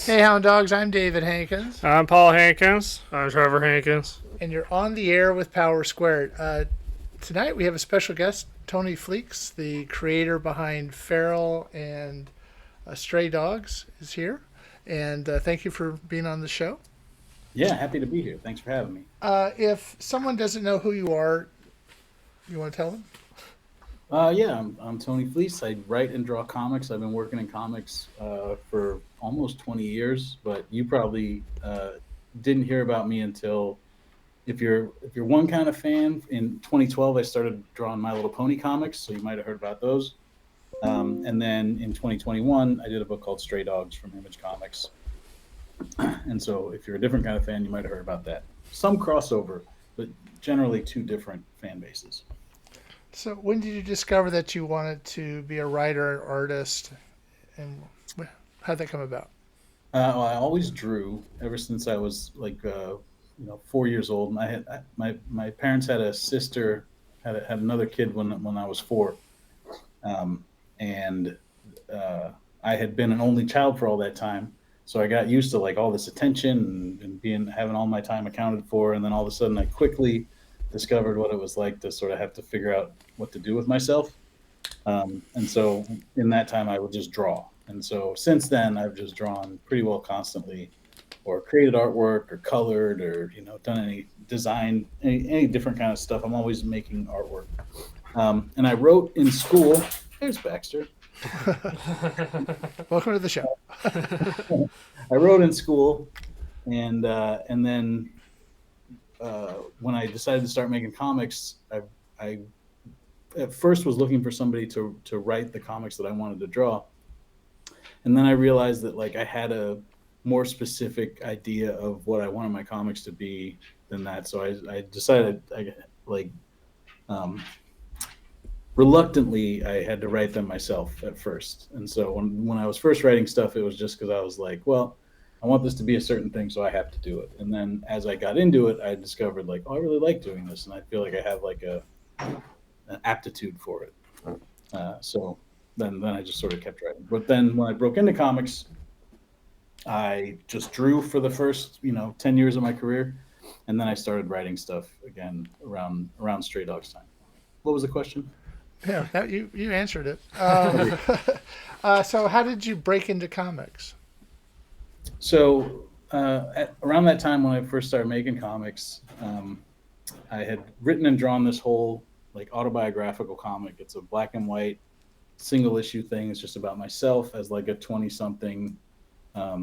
Hey, Hound Dogs, I'm David Hankins, I'm Paul Hankins. I'm Trevor Hankins. and you're on the air with Power Squared. Tonight we have a special guest, Tony Fleecs, the creator behind Feral and Stray Dogs, is here. And thank you for being on the show. Yeah, happy to be here. Thanks for having me. If someone doesn't know who you are, you want to tell them? I'm Tony Fleece. I write and draw comics. I've been working in comics for almost 20 years, but you probably didn't hear about me until if you're one kind of fan. In 2012, I started drawing My Little Pony comics, so you might have heard about those. And then in 2021, I did a book called Stray Dogs from Image Comics. And so if you're a different kind of fan, you might have heard about that. Some crossover, but generally two different fan bases. So, when did you discover that you wanted to be a writer, artist, and how'd that come about? Well, I always drew ever since I was like 4 years old. And my parents had a sister, had another kid when I was four, and I had been an only child for all that time. So I got used to like all this attention and being having all my time accounted for, and then all of a sudden I quickly discovered what it was like to sort of have to figure out what to do with myself. And so in that time, I would just draw. And so since then, I've just drawn pretty well constantly, or created artwork, or colored, or done any design, any different kind of stuff. I'm always making artwork. And I wrote in school. There's Baxter. Welcome to the show. I wrote in school, and then when I decided to start making comics, I at first was looking for somebody to write the comics that I wanted to draw, and then I realized that like I had a more specific idea of what I wanted my comics to be than that. So I decided like um, reluctantly I had to write them myself at first. And so when I was first writing stuff, it was just because I was like, well, I want this to be a certain thing, so I have to do it. And then as I got into it, I discovered like, oh, I really like doing this, and I feel like I have like an aptitude for it. So then I just sort of kept writing. But then when I broke into comics, I just drew for the first 10 years of my career, and then I started writing stuff again around Stray Dogs time. What was the question? Yeah, you answered it. So, how did you break into comics? So around that time when I first started making comics, I had written and drawn this whole like autobiographical comic. It's a black and white single issue thing. It's just about myself as like a 20 something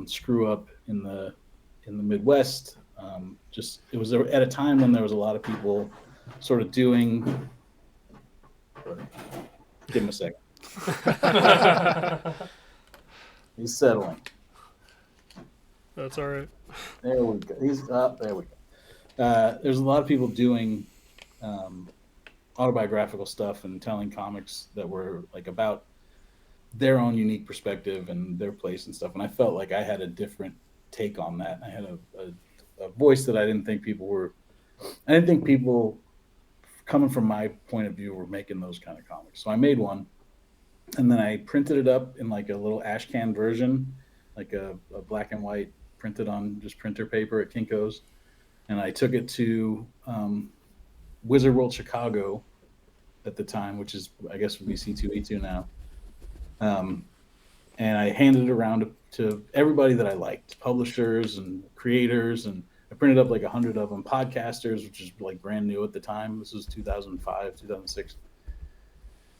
screw up in the Midwest. Just it was at a time when there was a lot of people sort of doing. Give him a second. He's settling. That's all right. There we go. He's up. There we go. There's a lot of people doing um, autobiographical stuff and telling comics that were like about their own unique perspective and their place and stuff. And I felt like I had a different take on that. I had a voice that I didn't think people were. I didn't think people coming from my point of view were making those kind of comics. So I made one, and then I printed it up in like a little ash can version, like a black and white printed on just printer paper at Kinko's, and I took it to Wizard World Chicago at the time, which is I guess would be C2E2 now. Um, and I handed it around to everybody that I liked, publishers and creators, and I printed up like 100 of them, podcasters, which is like brand new at the time. This was 2005, 2006.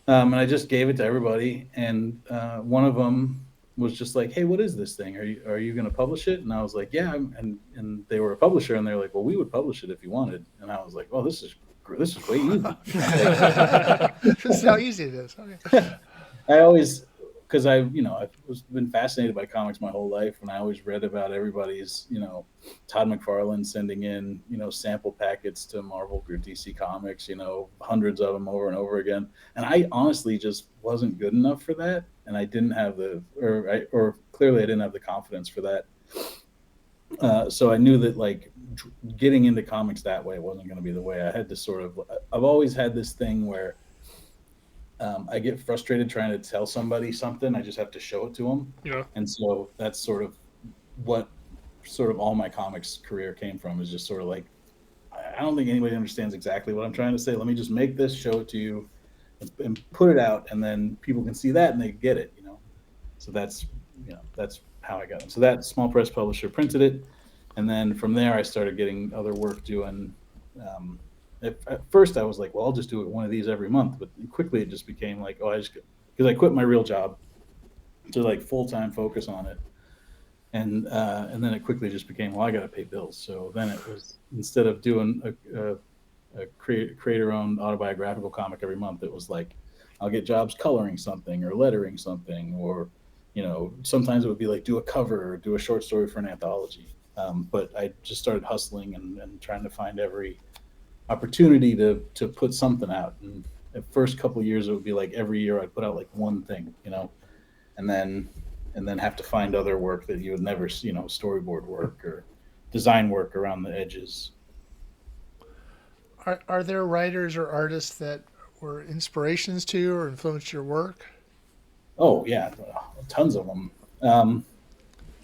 And I just gave it to everybody, and one of them was just like, "Hey, what is this thing? Are you going to publish it?" And I was like, "Yeah." And they were a publisher, and they were like, "Well, we would publish it if you wanted." And I was like, "Oh, this is way easy." This is how easy it is. Okay. I always, because I've been fascinated by comics my whole life, and I always read about everybody's, Todd McFarlane sending in, sample packets to Marvel or DC Comics, hundreds of them over and over again. And I honestly just wasn't good enough for that, and I didn't have or clearly I didn't have the confidence for that. So I knew that like getting into comics that way wasn't going to be the way. I had to sort of. I've always had this thing where I get frustrated trying to tell somebody something. I just have to show it to them. Yeah. And so that's sort of what sort of all my comics career came from, is just sort of like, I don't think anybody understands exactly what I'm trying to say. Let me just make this, show it to you, and put it out, and then people can see that and they get it, So that's that's how I got it. So that small press publisher printed it, and then from there I started getting other work doing. At first I was like, well, I'll just do one of these every month, but quickly it just became like, oh, because I quit my real job to like full-time focus on it, and then it quickly just became, well, I got to pay bills. So then it was, instead of doing a creator-owned autobiographical comic every month, it was like, I'll get jobs coloring something or lettering something, or sometimes it would be like do a cover or do a short story for an anthology. But I just started hustling and trying to find every opportunity to put something out. And the first couple of years, it would be like every year I'd put out like one thing, and then have to find other work that you would never, storyboard work or design work around the edges. Are there writers or artists that were inspirations to you or influenced your work? Oh yeah, tons of them.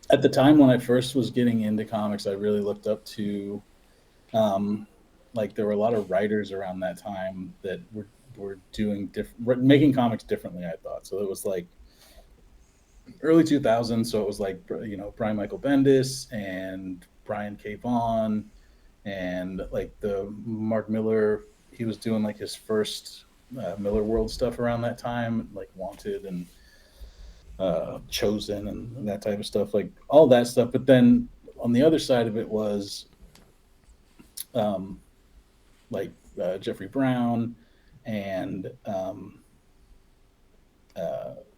At the time when I first was getting into comics, I really looked up to, like, there were a lot of writers around that time that were doing making comics differently, I thought. So it was like early 2000s. So it was like, Brian Michael Bendis and Brian K. Vaughan, and like the Mark Miller. He was doing like his first Miller World stuff around that time, like Wanted and Chosen and that type of stuff, like all that stuff. But then on the other side of it was like Jeffrey Brown and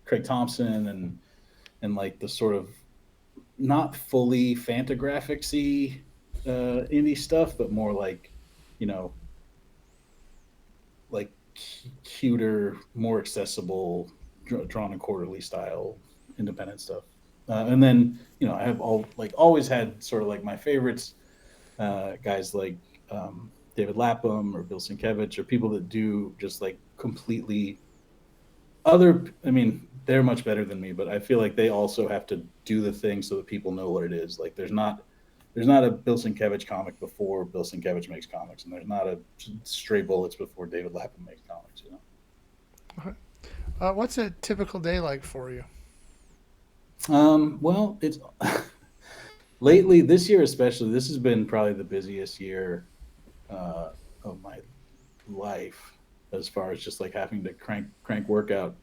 Craig Thompson, and like the sort of not fully Fantagraphics-y indie stuff, but more like, like cuter, more accessible, drawn and quarterly style independent stuff. And then, I have always had sort of like my favorites, guys like David Lapham or Bill Sienkiewicz, or people that do just like completely I mean, they're much better than me, but I feel like they also have to do the thing so that people know what it is. Like there's not a Bill Sienkiewicz comic before Bill Sienkiewicz makes comics, and there's not a Stray Bullets before David Lapham makes comics, What's a typical day like for you? Well, it's lately, this year especially, this has been probably the busiest year of my life, as far as just like having to crank workout.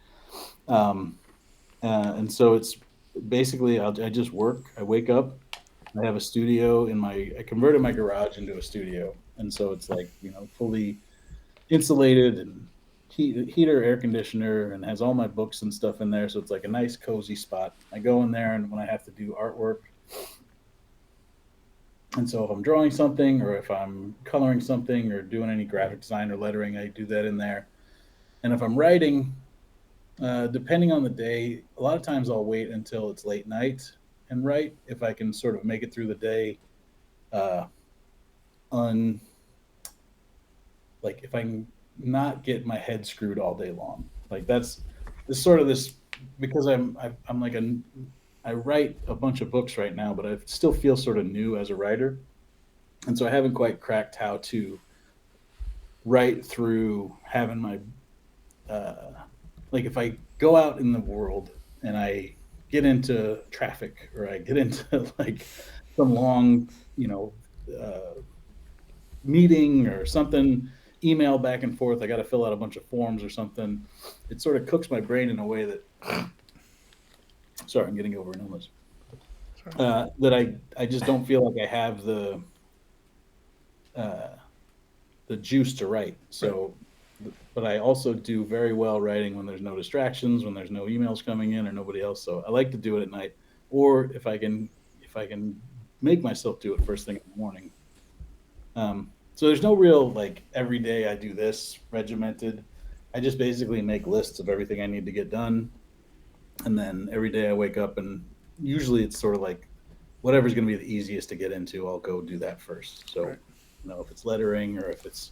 And so it's basically, I just work. I wake up. I have a studio I converted my garage into a studio, and so it's like, fully insulated and heater, air conditioner, and has all my books and stuff in there. So it's like a nice cozy spot. I go in there, and when I have to do artwork, and so if I'm drawing something or if I'm coloring something or doing any graphic design or lettering, I do that in there. And if I'm writing, depending on the day, a lot of times I'll wait until it's late night and write, if I can sort of make it through the day, like if I can not get my head screwed all day long. Like that's sort of this, because I'm like I write a bunch of books right now, but I still feel sort of new as a writer, and so I haven't quite cracked how to write through having my like if I go out in the world and I get into traffic, or I get into like some long, meeting or something, email back and forth, I got to fill out a bunch of forms or something. It sort of cooks my brain in a way that, sorry, I'm getting over an illness, that I just don't feel like I have the juice to write. So, but I also do very well writing when there's no distractions, when there's no emails coming in or nobody else. So I like to do it at night, or if I can make myself do it first thing in the morning. So there's no real like every day I do this regimented. I just basically make lists of everything I need to get done, and then every day I wake up, and usually it's sort of like whatever's going to be the easiest to get into, I'll go do that first. So, Right. If it's lettering, or if it's,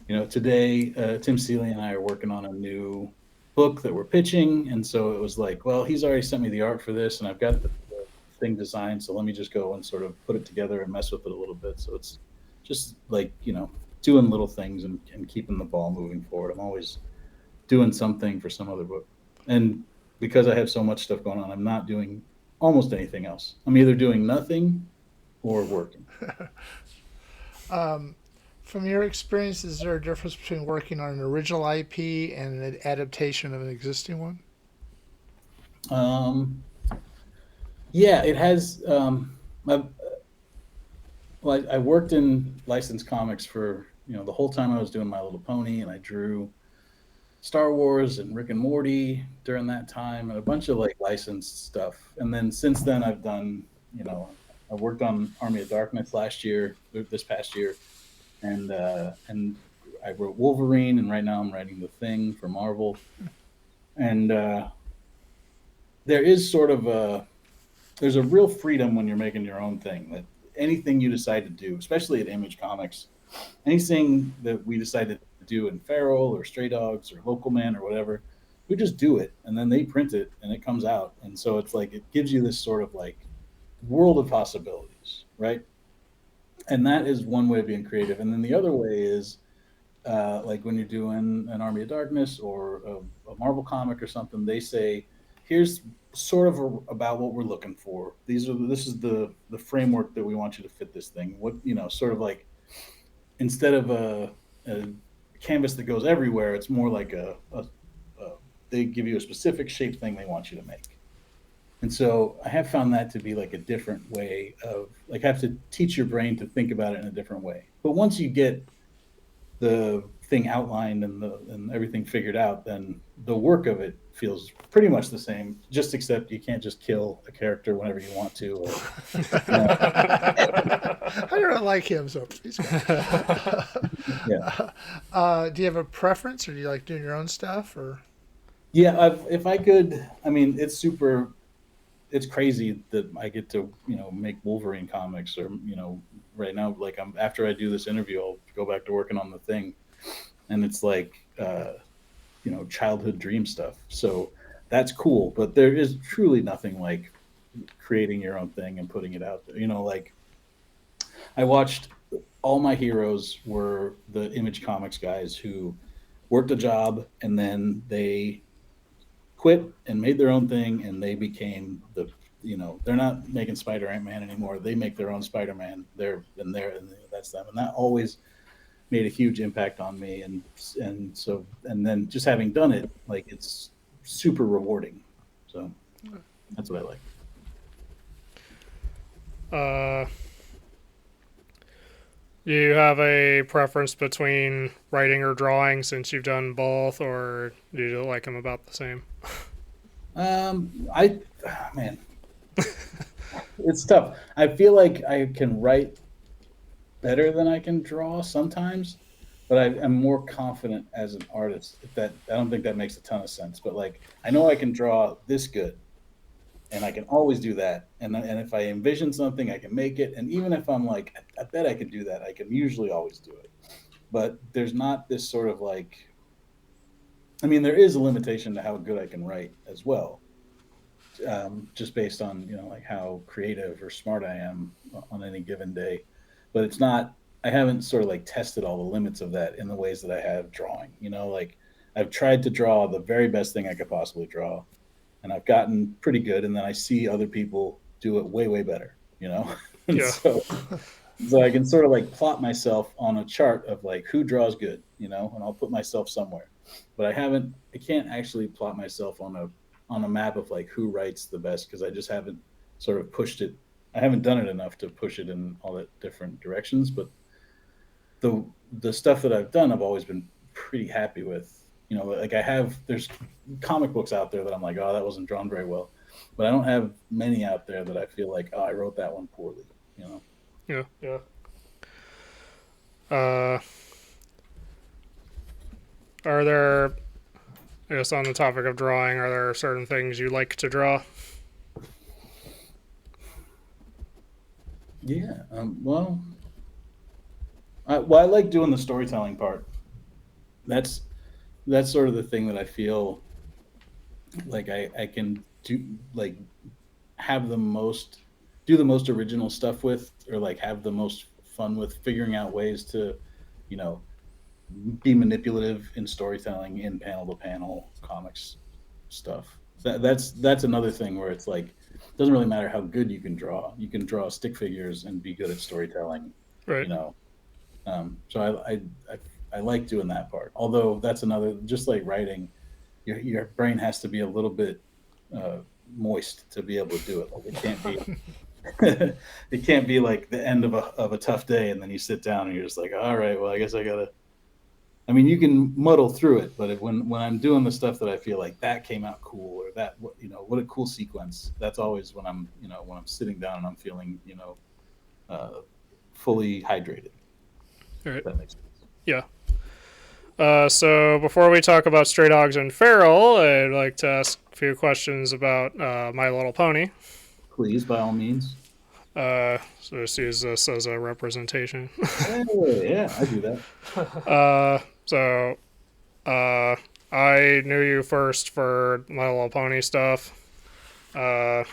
today Tim Seeley and I are working on a new book that we're pitching, and so it was like, well, he's already sent me the art for this, and I've got the thing designed, so let me just go and sort of put it together and mess with it a little bit. So it's just like, doing little things and keeping the ball moving forward. I'm always doing something for some other book. And because I have so much stuff going on, I'm not doing almost anything else. I'm either doing nothing or working. From your experience, is there a difference between working on an original IP and an adaptation of an existing one? Um, yeah, it has. I worked in licensed comics for the whole time I was doing My Little Pony, and I drew Star Wars and Rick and Morty during that time, and a bunch of like licensed stuff. And then since then, I've done, I worked on Army of Darkness this past year, and I wrote Wolverine, and right now I'm writing The Thing for Marvel. And there is sort of there's a real freedom when you're making your own thing. That anything you decide to do, especially at Image Comics, anything that we decided to do in Feral or Stray Dogs or Local Man or whatever, we just do it, and then they print it and it comes out. And so it's like it gives you this sort of like world of possibilities, right? And that is one way of being creative. And then the other way is like when you're doing an Army of Darkness or a Marvel comic or something, they say, here's sort of about what we're looking for. This is the framework that we want you to fit this thing. What, sort of like, instead of a canvas that goes everywhere, it's more like they give you a specific shape thing they want you to make. And so I have found that to be like a different way of like have to teach your brain to think about it in a different way. But once you get the thing outlined and everything figured out, then the work of it feels pretty much the same, just except you can't just kill a character whenever you want to. Or, I don't like him, so he's yeah. do you have a preference, or do you like doing your own stuff, or? Yeah, if I could, I mean, it's crazy that I get to, make Wolverine comics, or, right now, like after I do this interview, I'll go back to working on The Thing, and it's like, childhood dream stuff. So that's cool, but there is truly nothing like creating your own thing and putting it out there. Like I watched, all my heroes were the Image Comics guys who worked a job and then they quit and made their own thing, and they became they're not making Spider-Man anymore. They make their own Spider-Man. And that's them. And that always made a huge impact on me. And then just having done it, like it's super rewarding. So that's what I like. Do you have a preference between writing or drawing, since you've done both, or do you like them about the same? Man, it's tough. I feel like I can write better than I can draw sometimes, but I'm more confident as an artist. I don't think that makes a ton of sense, but like I know I can draw this good, and I can always do that. And if I envision something, I can make it. And even if I'm like, I bet I could do that, I can usually always do it. But there's not this sort of like, I mean, there is a limitation to how good I can write as well, just based on like how creative or smart I am on any given day. But it's not. I haven't sort of like tested all the limits of that in the ways that I have drawing. Like I've tried to draw the very best thing I could possibly draw, and I've gotten pretty good. And then I see other people do it way, way better. And Yeah. so I can sort of like plot myself on a chart of like who draws good, and I'll put myself somewhere. But I can't actually plot myself on a map of like who writes the best, because I just haven't sort of pushed it. I haven't done it enough to push it in all the different directions. But the stuff that I've done, I've always been pretty happy with. Like there's comic books out there that I'm like, oh, that wasn't drawn very well. But I don't have many out there that I feel like, oh, I wrote that one poorly. Yeah. Are there, I guess on the topic of drawing, are there certain things you like to draw? Yeah. I like doing the storytelling part. That's sort of the thing that I feel like I can do, like have the most do the most original stuff with, or like have the most fun with figuring out ways to, you know, be manipulative in storytelling in panel to panel comics stuff. That's another thing where it's like it doesn't really matter how good you can draw. You can draw stick figures and be good at storytelling, Right. you know. So I like doing that part. Although that's another, just like writing, your brain has to be a little bit uh, moist to be able to do it. Like it can't be it can't be like the end of a tough day and then you sit down and you're just like, all right, well I guess I gotta. I mean, you can muddle through it, but when I'm doing the stuff that I feel like that came out cool, or that, you know, what a cool sequence. That's always when I'm, you know, when I'm sitting down and I'm feeling, you know, fully hydrated. All right. If that makes sense. Yeah. So before we talk about Stray Dogs and Feral, I'd like to ask a few questions about My Little Pony. Please, by all means. So just use this as a representation. Yeah, I do that. So I knew you first for My Little Pony stuff. Uh,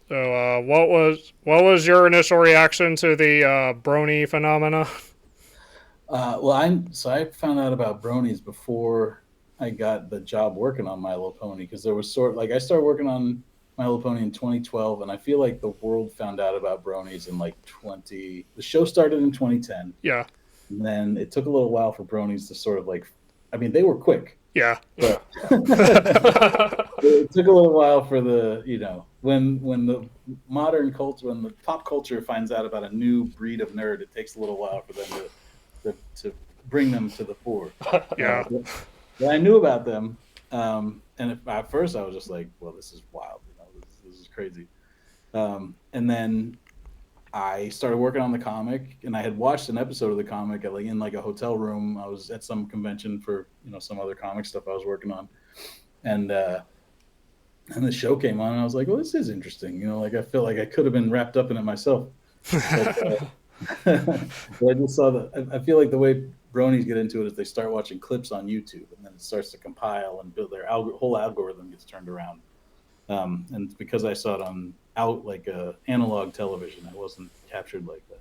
what was your initial reaction to the brony phenomena? Well, I found out about bronies before I got the job working on My Little Pony, because there was sort like I started working on My Little Pony in 2012, and I feel like the world found out about bronies in like 20. The show started in 2010. Yeah. And then it took a little while for bronies to sort of like, I mean, they were quick. Yeah. But it took a little while for the, you know, when the modern culture, when the pop culture finds out about a new breed of nerd, it takes a little while for them to bring them to the fore. Yeah. But I knew about them, and at first I was just like, well, this is wild, you know, this is crazy. And then I started working on the comic, and I had watched an episode of the comic at, like, in like a hotel room. I was at some convention for, you know, some other comic stuff I was working on, and the show came on, and I was like, well, this is interesting. You know, like I feel like I could have been wrapped up in it myself. But, but I just saw that. I feel like the way bronies get into it is they start watching clips on YouTube, and then it starts to compile and build their whole algorithm gets turned around. And because I saw it on analog television, I wasn't captured like that.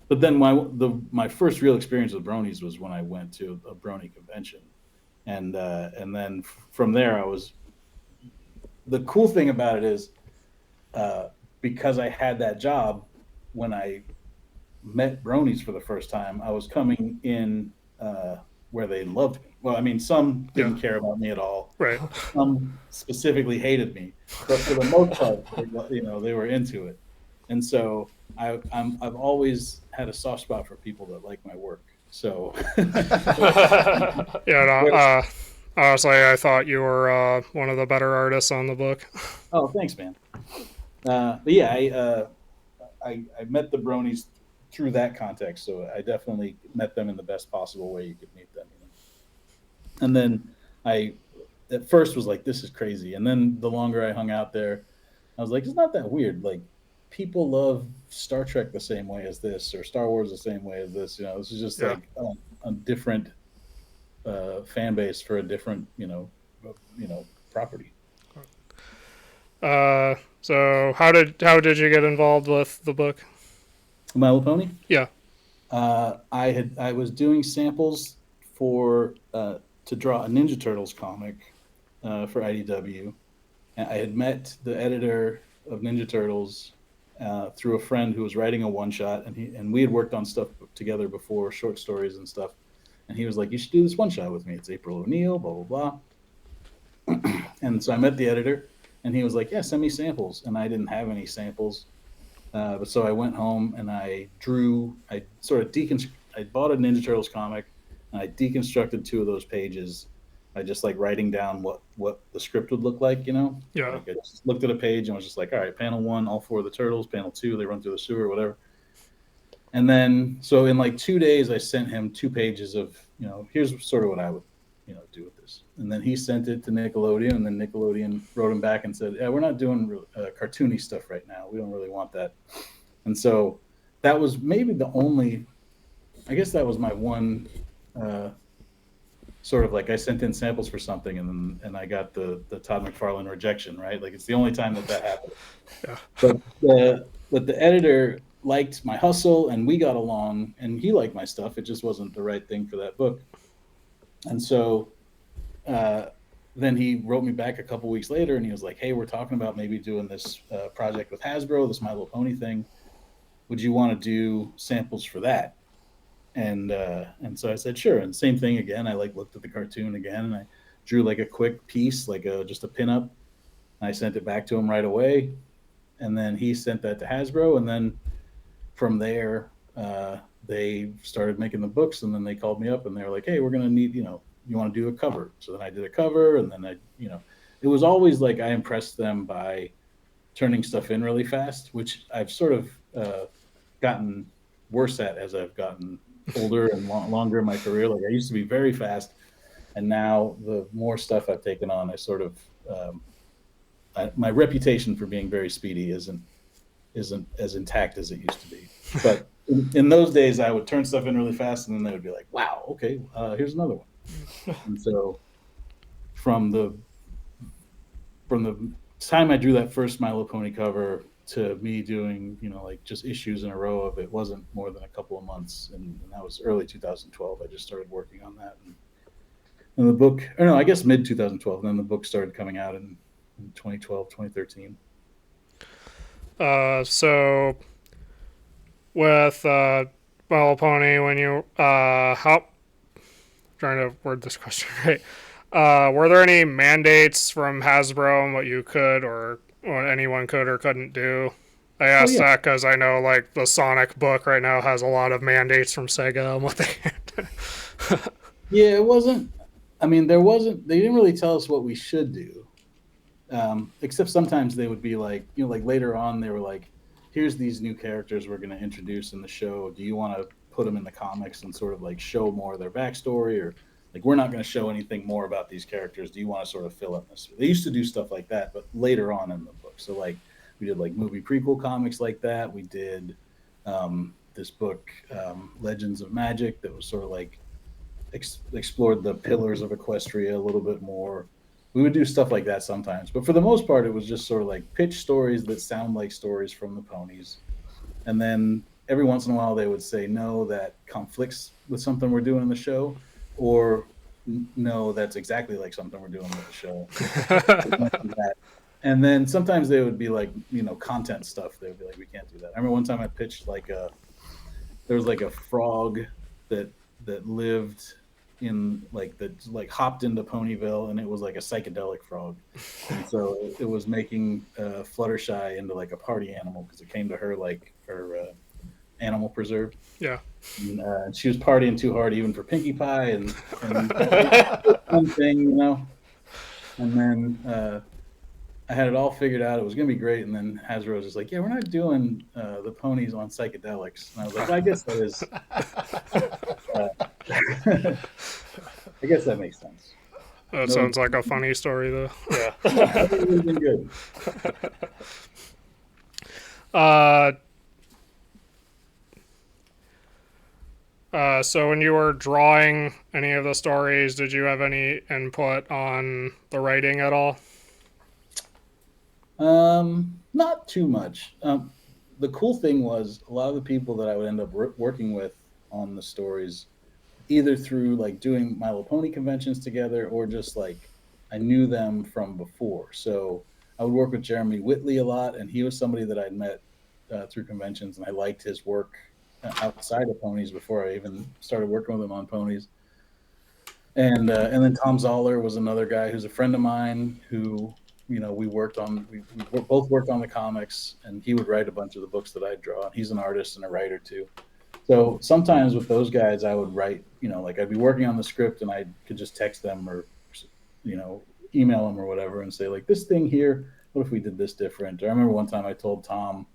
But then my first real experience with bronies was when I went to a brony convention, and then from there I was. The cool thing about it is, because I had that job when I met bronies for the first time, I was coming in where they loved me. Well, I mean, some didn't care about me at all. Right. Some specifically hated me, but for the most part, you know, they were into it. And so I've always had a soft spot for people that like my work. So Yeah. No, honestly, I thought you were one of the better artists on the book. oh, thanks, man. But yeah, I met the bronies through that context, so I definitely met them in the best possible way you could meet them. You know? And then I, at first, was like, "This is crazy," and then the longer I hung out there, I was like, "It's not that weird." Like, people love Star Trek the same way as this, or Star Wars the same way as this. You know, this is just like a different fan base for a different, you know, property. So how did you get involved with the book? My Little Pony. Yeah. I was doing samples for to draw a Ninja Turtles comic for IDW, and I had met the editor of Ninja Turtles through a friend who was writing a one shot, and we had worked on stuff together before, short stories and stuff. And he was like, "You should do this one shot with me. It's April O'Neil, blah blah blah." And so I met the editor, and he was like, "Yeah, send me samples." And I didn't have any samples. But so I went home and I drew. I sort of I bought a Ninja Turtles comic, and I deconstructed 2 of those pages by just like writing down what the script would look like. You know, Yeah. Like I just looked at a page and was just like, all right, panel 1, all 4 of the turtles. Panel 2, they run through the sewer, whatever. And then so in like 2 days, I sent him 2 pages of, you know, here's sort of what I would, you know, do with this. And then he sent it to Nickelodeon, and then Nickelodeon wrote him back and said, "Yeah, we're not doing cartoony stuff right now. We don't really want that." And so that was maybe the only, I guess that was my one sort of like I sent in samples for something and I got the Todd McFarlane rejection, right? Like it's the only time that happened. Yeah. But the editor liked my hustle and we got along and he liked my stuff. It just wasn't the right thing for that book. And so uh, then he wrote me back a couple weeks later and he was like, "Hey, we're talking about maybe doing this project with Hasbro, this My Little Pony thing. Would you want to do samples for that?" And so I said sure. And same thing again. I like looked at the cartoon again and I drew like a quick piece, like just a pinup. And I sent it back to him right away. And then he sent that to Hasbro. And then from there, they started making the books. And then they called me up and they were like, "Hey, we're gonna need, you want to do a cover?" So then I did a cover, and then it was always like I impressed them by turning stuff in really fast, which I've sort of gotten worse at as I've gotten older and longer in my career. Like I used to be very fast, and now the more stuff I've taken on, I sort of my reputation for being very speedy isn't as intact as it used to be. But in those days, I would turn stuff in really fast, and then they would be like, "Wow, okay, here's another one." And so from the time I drew that first My Little Pony cover to me doing, like just issues in a row of it wasn't more than a couple of months. And that was early 2012. I just started working on that. And the book, or no, I guess mid 2012. And then the book started coming out in 2012, 2013. So with My Little Pony, when you how trying to word this question right, were there any mandates from Hasbro on what you could or anyone could or couldn't do? I asked yeah. that because I know like the Sonic book right now has a lot of mandates from Sega on what they can do. Yeah, it wasn't. I mean, there wasn't. They didn't really tell us what we should do, except sometimes they would be like, like later on, they were like, "Here's these new characters we're going to introduce in the show. Do you want to put them in the comics and sort of like show more of their backstory, or like we're not going to show anything more about these characters. Do you want to sort of fill in this?" They used to do stuff like that, but later on in the book. So like we did like movie prequel comics like that. We did this book, Legends of Magic, that was sort of like explored the pillars of Equestria a little bit more. We would do stuff like that sometimes, but for the most part, it was just sort of like pitch stories that sound like stories from the ponies, and then every once in a while they would say no, that conflicts with something we're doing in the show, or no, that's exactly like something we're doing with the show. And then sometimes they would be like, content stuff. They would be like, "We can't do that." I remember one time I pitched there was like a frog that lived in that hopped into Ponyville, and it was like a psychedelic frog, and so it was making Fluttershy into like a party animal because it came to her like her animal preserve. Yeah. And she was partying too hard even for Pinkie Pie, and one thing, and then I had it all figured out. It was going to be great. And then Hasbro was just like, "Yeah, we're not doing the ponies on psychedelics." And I was like, "I guess that is, I guess that makes sense." That sounds like a funny story, though. Yeah. That would have been good. So when you were drawing any of the stories, did you have any input on the writing at all? Not too much. The cool thing was a lot of the people that I would end up working with on the stories, either through like doing My Little Pony conventions together, or just like I knew them from before. So I would work with Jeremy Whitley a lot, and he was somebody that I'd met through conventions, and I liked his work outside of ponies before I even started working with him on ponies. And then Tom Zoller was another guy who's a friend of mine who we worked on. We both worked on the comics, and he would write a bunch of the books that I'd draw. And he's an artist and a writer too. So sometimes with those guys, I would write. Like I'd be working on the script, and I could just text them or email them or whatever, and say like, "This thing here, what if we did this different?" Or I remember one time I told Tom,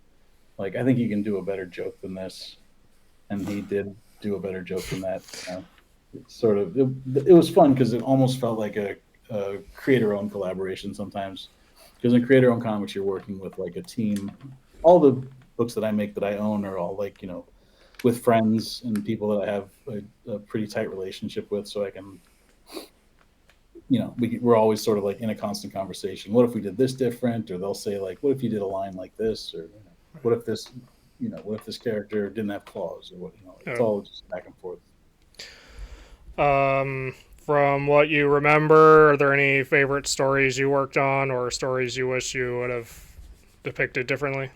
like, "I think you can do a better joke than this," and he did do a better joke than that. It was fun because it almost felt like a creator-owned collaboration sometimes. Because in creator-owned comics, you're working with like a team. All the books that I make that I own are all like with friends and people that I have a pretty tight relationship with, so I can we're always sort of like in a constant conversation. What if we did this different? Or they'll say like, what if you did a line like this? Or what if this, what if this character didn't have claws? Or what, it's all just back and forth. From what you remember, are there any favorite stories you worked on or stories you wish you would have depicted differently?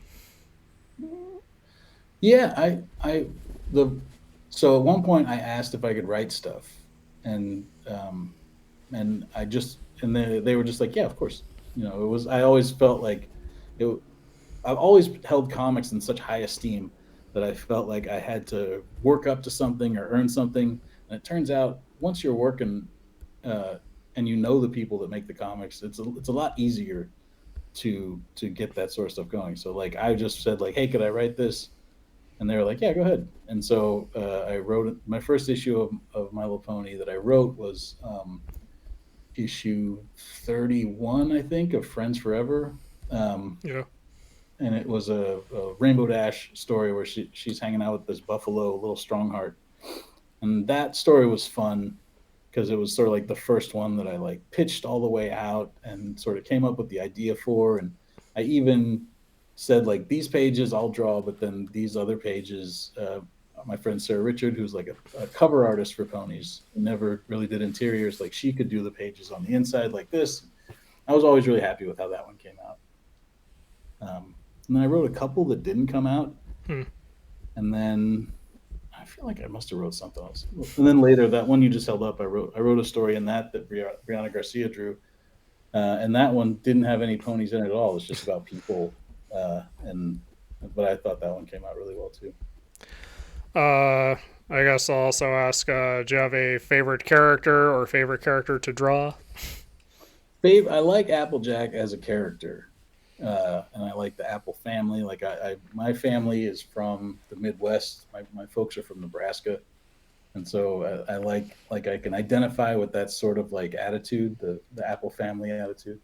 Yeah, so at one point I asked if I could write stuff, and and they were just like, yeah, of course. It was, I always felt like it. I've always held comics in such high esteem that I felt like I had to work up to something or earn something. And it turns out once you're working, and the people that make the comics, it's a lot easier to get that sort of stuff going. So like I just said like, hey, could I write this? And they were like, yeah, go ahead. And so I wrote my first issue of My Little Pony that I wrote was issue 31, I think, of Friends Forever. Yeah. And it was a Rainbow Dash story where she's hanging out with this buffalo, Little Strongheart. And that story was fun because it was sort of like the first one that I like pitched all the way out and sort of came up with the idea for. And I even said like, these pages I'll draw, but then these other pages, my friend Sarah Richard, who's like a cover artist for ponies, who never really did interiors, like she could do the pages on the inside like this. I was always really happy with how that one came out. And then I wrote a couple that didn't come out. And then I feel like I must have wrote something else. And then later, that one you just held up, I wrote a story in that Brianna Garcia drew. And that one didn't have any ponies in it at all. It's just about people. But I thought that one came out really well too. I guess I'll also ask, do you have a favorite character or favorite character to draw? I like Applejack as a character. And I like the Apple family. Like my family is from the Midwest. My folks are from Nebraska. And so I like I can identify with that sort of like attitude, the Apple family attitude.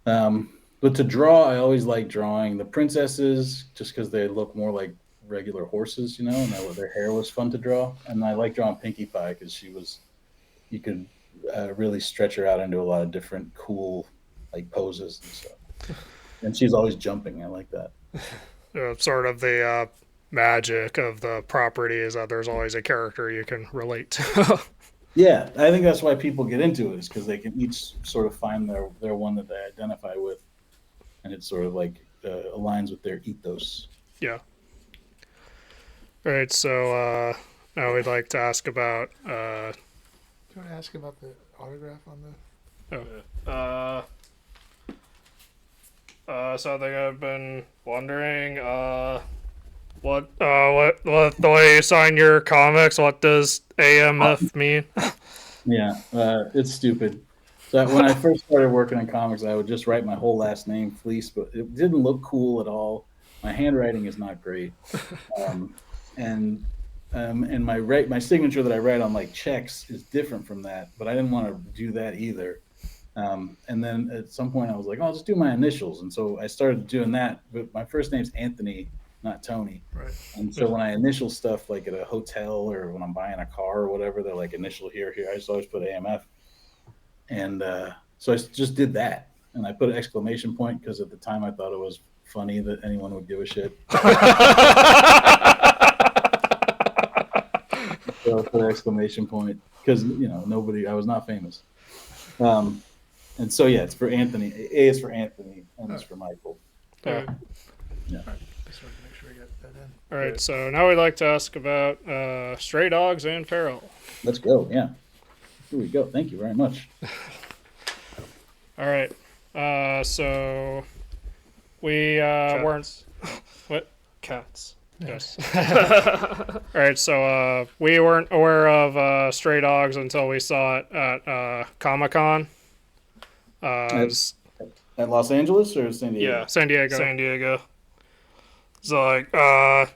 But to draw, I always like drawing the princesses just because they look more like regular horses, and their hair was fun to draw. And I like drawing Pinkie Pie because you could really stretch her out into a lot of different cool like poses and stuff. And she's always jumping. I like that. Sort of the magic of the property is that there's always a character you can relate to. Yeah, I think that's why people get into it, is because they can each sort of find their one that they identify with, and it sort of like aligns with their ethos. Yeah. All right, so now we'd like to ask about. Do you want to ask about the autograph on the? So I think I've been wondering, what the way you sign your comics, what does AMF mean? Yeah, it's stupid. So when I first started working on comics, I would just write my whole last name, Fleece, but it didn't look cool at all. My handwriting is not great, and my signature that I write on like checks is different from that. But I didn't want to do that either. And then at some point I was like, I'll just do my initials. And so I started doing that, but my first name's Anthony, not Tony. Right. And so when I initial stuff, like at a hotel or when I'm buying a car or whatever, they're like initial here. I just always put AMF. And so I just did that. And I put an exclamation point because at the time I thought it was funny that anyone would give a shit. So I put an exclamation point because, nobody, I was not famous. And so, yeah, it's for Anthony. A is for Anthony, and it's for Michael. Yeah. Yeah. All right. Just wanted to make sure we get that in. All right, so now we'd like to ask about stray dogs and feral. Let's go. Yeah. Here we go. Thank you very much. All right. So we weren't. What? Cats. Yes. All right. So we weren't aware of stray dogs until we saw it at Comic-Con. At Los Angeles or San Diego? Yeah, San Diego. San Diego. So like, I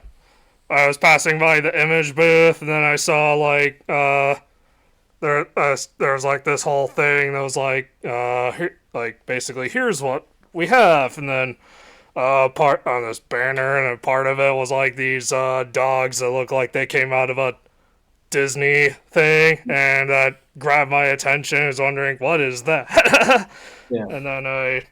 was passing by the image booth, and then I saw like there was like this whole thing that was like basically here's what we have, and then part on this banner, and a part of it was like these dogs that look like they came out of a Disney thing, and that grabbed my attention. I was wondering, what is that? Yeah. And then I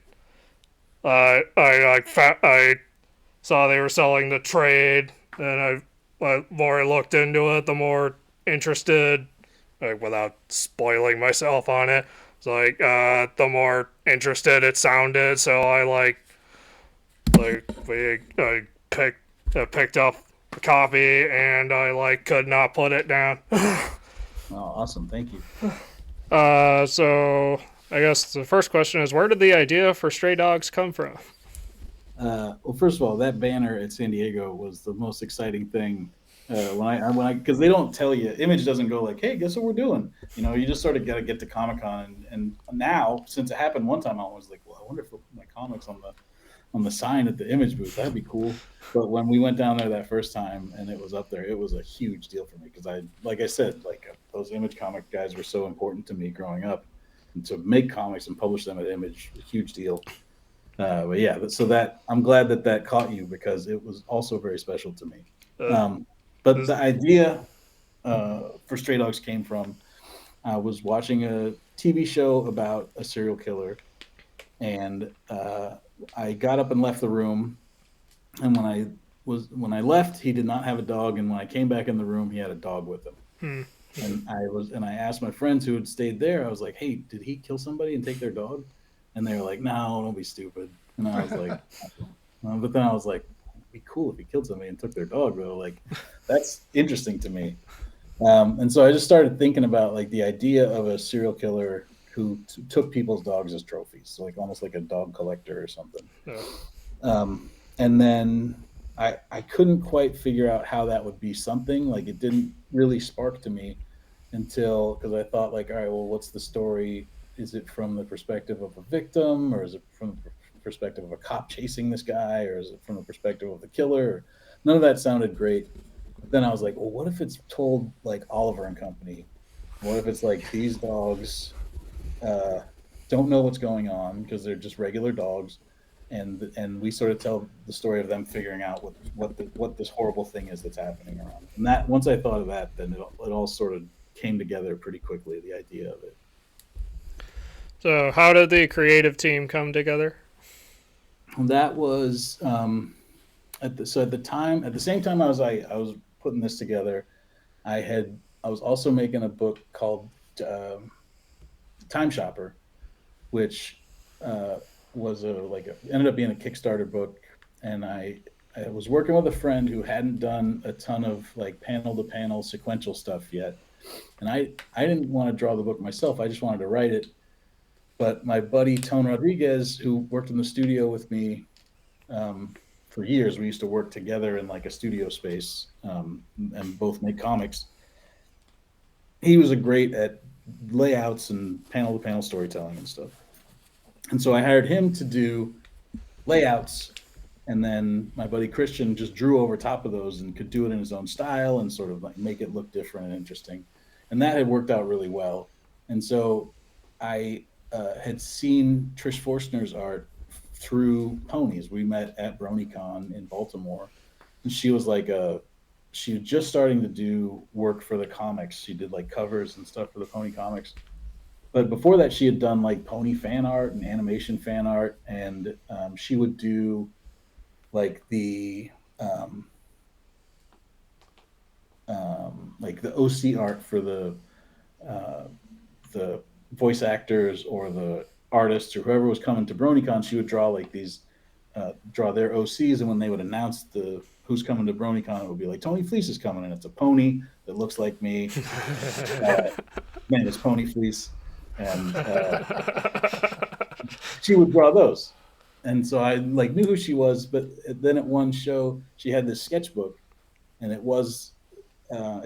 saw they were selling the trade, and the more I looked into it, the more interested, like without spoiling myself on it, it's like the more interested it sounded. So I picked up a copy, and I could not put it down. Oh, awesome. Thank you. So I guess the first question is, where did the idea for Stray Dogs come from? Well, first of all, that banner at San Diego was the most exciting thing. Because they don't tell you, Image doesn't go like, "Hey, guess what we're doing?" You just sort of got to get to Comic Con, and now since it happened one time, I was like, "Well, I wonder if they'll put my comics on the sign at the Image booth. That'd be cool." But when we went down there that first time and it was up there, it was a huge deal for me because like I said, those Image comic guys were so important to me growing up, and to make comics and publish them at Image, a huge deal. But yeah, so that I'm glad that caught you because it was also very special to me. Uh, But the idea for Stray Dogs came from I was watching a TV show about a serial killer, and I got up and left the room. And when I left, he did not have a dog, and when I came back in the room, he had a dog with him. hmm. And I asked my friends who had stayed there. I was like, "Hey, did he kill somebody and take their dog?" And they were like, "No, don't be stupid." And I was like, but then I was like, "It'd be cool if he killed somebody and took their dog, though. Like, that's interesting to me." And so I just started thinking about like the idea of a serial killer who took people's dogs as trophies, so like almost like a dog collector or something. Yeah. And then I couldn't quite figure out how that would be something. Like it didn't really spark to me until because I thought like, all right, well, what's the story? Is it from the perspective of a victim, or is it from the perspective of a cop chasing this guy, or is it from the perspective of the killer? None of that sounded great. But then I was like, well, what if it's told like Oliver and Company? What if it's like these dogs uh, don't know what's going on because they're just regular dogs, and we sort of tell the story of them figuring out what this horrible thing is that's happening around. And that once I thought of that, then it all sort of came together pretty quickly. The idea of it. So how did the creative team come together? That was at the same time I was putting this together. I was also making a book called Time Shopper, which uh, was ended up being a Kickstarter book, and I was working with a friend who hadn't done a ton of like panel to panel sequential stuff yet, and I didn't want to draw the book myself. I just wanted to write it. But my buddy Tone Rodriguez, who worked in the studio with me for years, we used to work together in like a studio space and both make comics. He was a great at layouts and panel to panel storytelling and stuff. And so I hired him to do layouts, and then my buddy Christian just drew over top of those and could do it in his own style and sort of like make it look different and interesting. And that had worked out really well. And so I had seen Trish Forstner's art through ponies. We met at BronyCon in Baltimore, and she was just starting to do work for the comics. She did like covers and stuff for the pony comics. But before that, she had done like pony fan art and animation fan art, and she would do like um, the OC art for uh, the voice actors or the artists or whoever was coming to BronyCon. She would draw like these, draw their OCs, and when they would announce the who's coming to BronyCon, it would be like Tony Fleece is coming, and it's a pony that looks like me. Uh, Man, it's Pony Fleece, and she would draw those. And so I like knew who she was, but then at one show she had this sketchbook, and it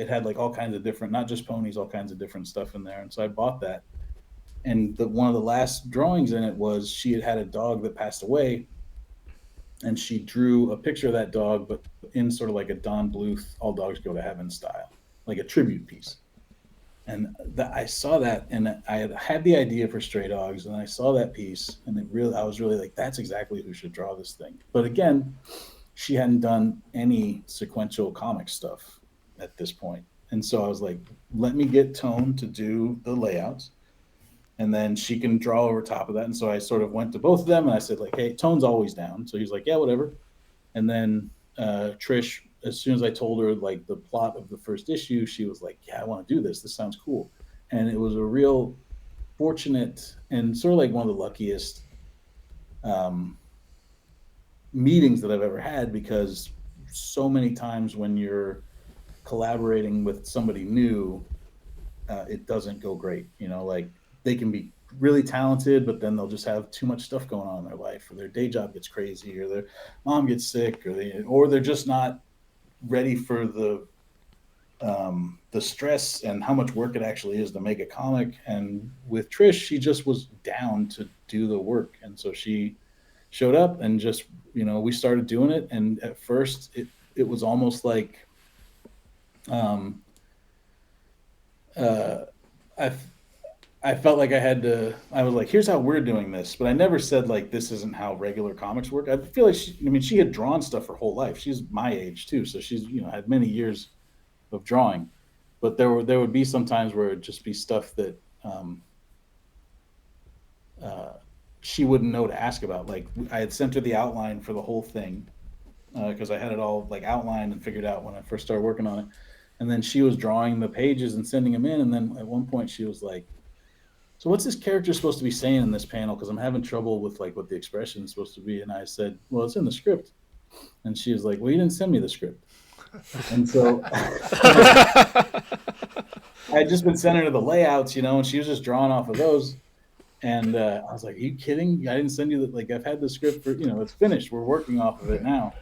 had like all kinds of different, not just ponies, all kinds of different stuff in there. And so I bought that, and one of the last drawings in it was she had had a dog that passed away, and she drew a picture of that dog, but in sort of like a Don Bluth "All Dogs Go to Heaven" style, like a tribute piece. And I saw that, and I had the idea for Stray Dogs, and I saw that piece, and I was really like, that's exactly who should draw this thing. But again, she hadn't done any sequential comic stuff at this point. And so I was like, let me get Tone to do the layouts, and then she can draw over top of that. And so I sort of went to both of them and I said, like, hey, Tone's always down. So he's like, yeah, whatever. And then Trish, as soon as I told her like the plot of the first issue, she was like, yeah, I want to do this. This sounds cool. And it was a real fortunate and sort of like one of the luckiest um, meetings that I've ever had, because so many times when you're collaborating with somebody new, it doesn't go great. You know, like they can be really talented, but then they'll just have too much stuff going on in their life, or their day job gets crazy, or their mom gets sick, or they're just not ready for the stress and how much work it actually is to make a comic. And with Trish, she just was down to do the work, and so she showed up and just, we started doing it. And at first, it was almost like um, uh, I I felt like I was like, here's how we're doing this. But I never said, like, this isn't how regular comics work. I feel like she had drawn stuff her whole life. She's my age too. So she's, had many years of drawing. But there would be some times where it'd just be stuff that uh, she wouldn't know to ask about. Like, I had sent her the outline for the whole thing, because I had it all like outlined and figured out when I first started working on it. And then she was drawing the pages and sending them in. And then at one point she was like, so what's this character supposed to be saying in this panel? Because I'm having trouble with like what the expression is supposed to be. And I said, well, it's in the script. And she was like, well, you didn't send me the script. And so I had just been sending her the layouts, and she was just drawing off of those. And I was like, are you kidding? I didn't send you like, I've had the script for, it's finished. We're working off of it now.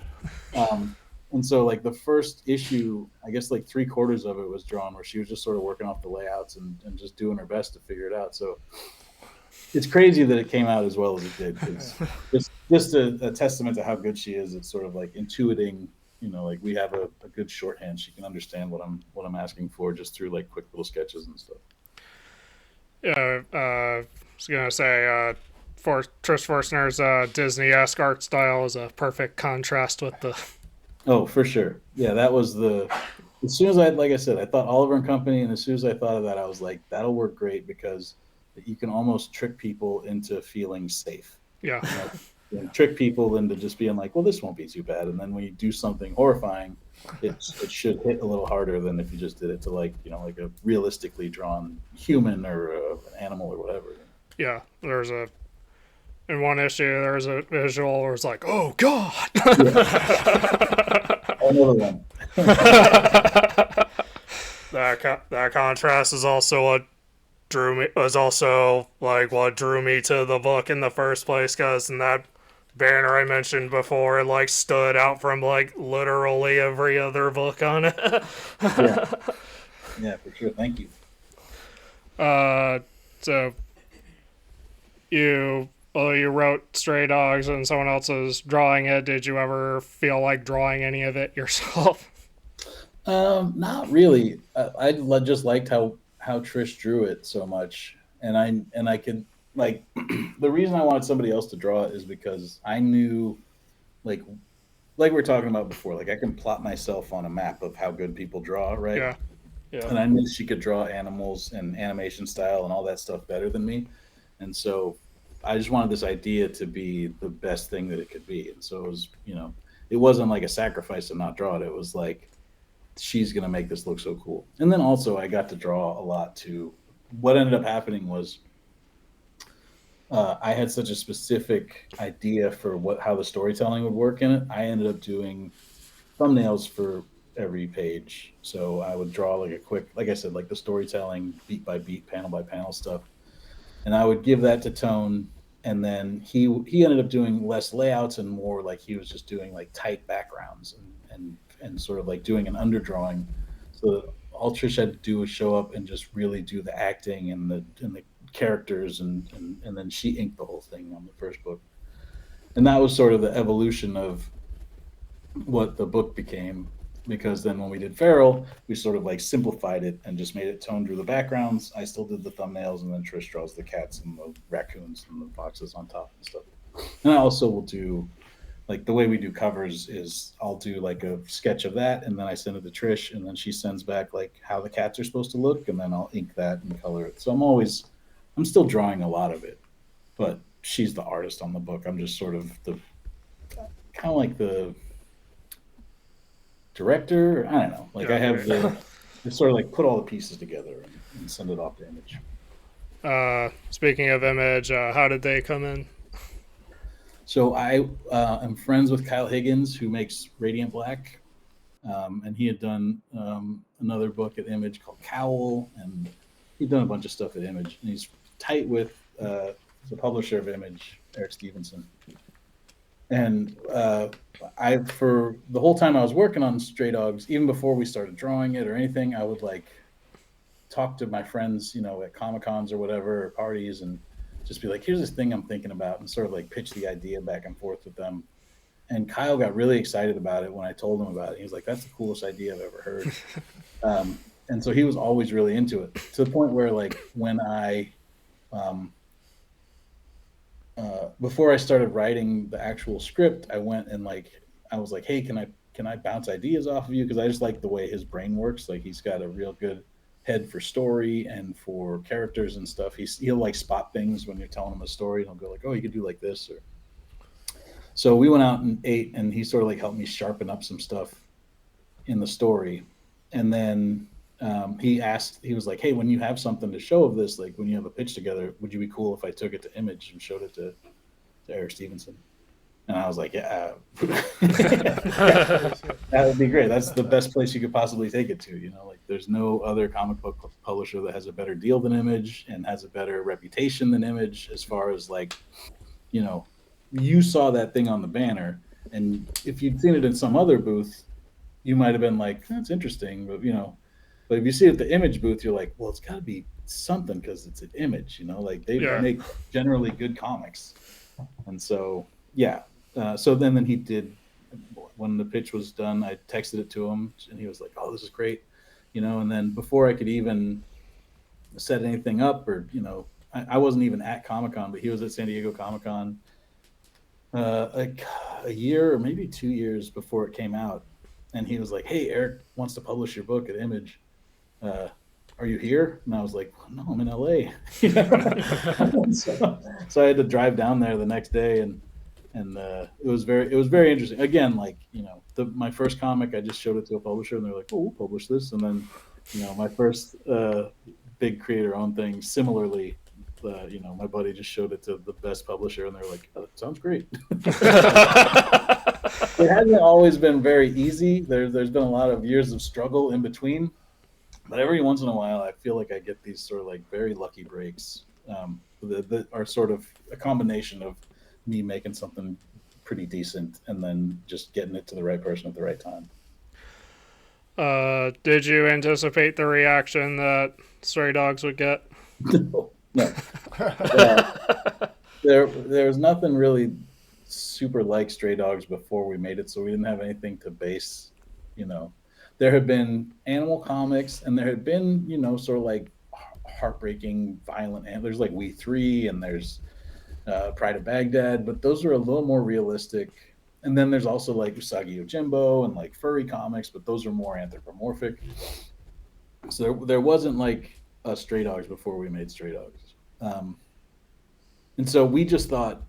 And so like the first issue, I guess like 3/4 of it was drawn, where she was just sort of working off the layouts and just doing her best to figure it out. So it's crazy that it came out as well as it did. It's just a testament to how good she is. It's sort of like intuiting, like we have a good shorthand. She can understand what I'm asking for just through like quick little sketches and stuff. Yeah, I was gonna say, for Trish Forstner's Disney-esque art style is a perfect contrast with the. Oh, for sure. Yeah, that was as soon as like I said, I thought Oliver and Company, and as soon as I thought of that, I was like, that'll work great, because you can almost trick people into feeling safe. Yeah. Trick people into just being like, well, this won't be too bad. And then when you do something horrifying, it should hit a little harder than if you just did it to like a realistically drawn human or an animal or whatever. Yeah, in one issue, there's a visual where it's like, oh God. Another one. that contrast is also what drew me to the book in the first place, because in that banner I mentioned before, it like stood out from like literally every other book on it. Yeah, for sure. Thank you. So you wrote Stray Dogs and someone else is drawing it. Did you ever feel like drawing any of it yourself? Not really. I just liked how Trish drew it so much, and I could like the reason I wanted somebody else to draw it is because I knew like we were talking about before, like I can plot myself on a map of how good people draw, right? Yeah. And I knew she could draw animals and animation style and all that stuff better than me, and so I just wanted this idea to be the best thing that it could be. And so it was, it wasn't like a sacrifice to not draw it. It was like, she's going to make this look so cool. And then also I got to draw a lot too. What ended up happening was I had such a specific idea for how the storytelling would work in it. I ended up doing thumbnails for every page. So I would draw like a quick, like I said, like the storytelling beat by beat, panel by panel stuff. And I would give that to Tone, and then he ended up doing less layouts and more like he was just doing like tight backgrounds and sort of like doing an underdrawing. So all Trish had to do was show up and just really do the acting and the characters, and then she inked the whole thing on the first book. And that was sort of the evolution of what the book became. Because then when we did Feral, we sort of like simplified it and just made it Tone drew the backgrounds. I still did the thumbnails, and then Trish draws the cats and the raccoons and the boxes on top and stuff. And I also will do like the way we do covers is I'll do like a sketch of that, and then I send it to Trish, and then she sends back like how the cats are supposed to look, and then I'll ink that and color it. So I'm still drawing a lot of it, but she's the artist on the book. I'm just sort of the kind of like the director. I don't know. Like I have the sort of like put all the pieces together and send it off to Image. Speaking of Image, how did they come in? So I am friends with Kyle Higgins, who makes Radiant Black, and he had done another book at Image called Cowl, and he'd done a bunch of stuff at Image. And he's tight with the publisher of Image, Eric Stevenson. And I, for the whole time I was working on Stray Dogs, even before we started drawing it or anything, I would like talk to my friends, at Comic Cons or whatever, or parties, and just be like, here's this thing I'm thinking about, and sort of like pitch the idea back and forth with them. And Kyle got really excited about it when I told him about it. He was like, that's the coolest idea I've ever heard. And so he was always really into it, to the point where like when I before I started writing the actual script, I went and I was like, hey, can I bounce ideas off of you? Because I just like the way his brain works. Like he's got a real good head for story and for characters and stuff. He'll like spot things when you're telling him a story, and he'll go like, oh, you could do like this. Or so we went out and ate, and he sort of like helped me sharpen up some stuff in the story. And then he was like, hey, when you have something to show of this, like when you have a pitch together, would you be cool if I took it to Image and showed it to Eric Stevenson? And I was like, yeah, that would be great. That's the best place you could possibly take it to. Like there's no other comic book publisher that has a better deal than Image and has a better reputation than Image, as far as like, you saw that thing on the banner, and if you'd seen it in some other booth, you might have been like, that's interesting. But if you see it at the Image booth, you're like, well, it's got to be something because it's an Image, like they make generally good comics. And so, yeah. So then he did, when the pitch was done, I texted it to him, and he was like, oh, this is great. And then before I could even set anything up, or, I wasn't even at Comic-Con, but he was at San Diego Comic-Con like a year or maybe 2 years before it came out. And he was like, hey, Eric wants to publish your book at Image. Are you here? And I was like, no, I'm in LA. So I had to drive down there the next day, and it was very interesting. Again, like, my first comic, I just showed it to a publisher, and they're like, oh, we'll publish this. And then, my first big creator-owned thing, similarly, my buddy just showed it to the best publisher, and they're like, oh, that sounds great. It hasn't always been very easy. There's been a lot of years of struggle in between, but every once in a while, I feel like I get these sort of like very lucky breaks that are sort of a combination of me making something pretty decent and then just getting it to the right person at the right time. Did you anticipate the reaction that Stray Dogs would get? No. There was nothing really super like Stray Dogs before we made it, so we didn't have anything to base. There had been animal comics, and there had been sort of like heartbreaking, violent, and there's like We Three, and there's Pride of Baghdad, but those are a little more realistic. And then there's also like Usagi Yojimbo and like furry comics, but those are more anthropomorphic. So there wasn't like a Stray Dogs before we made Stray Dogs. And so we just thought,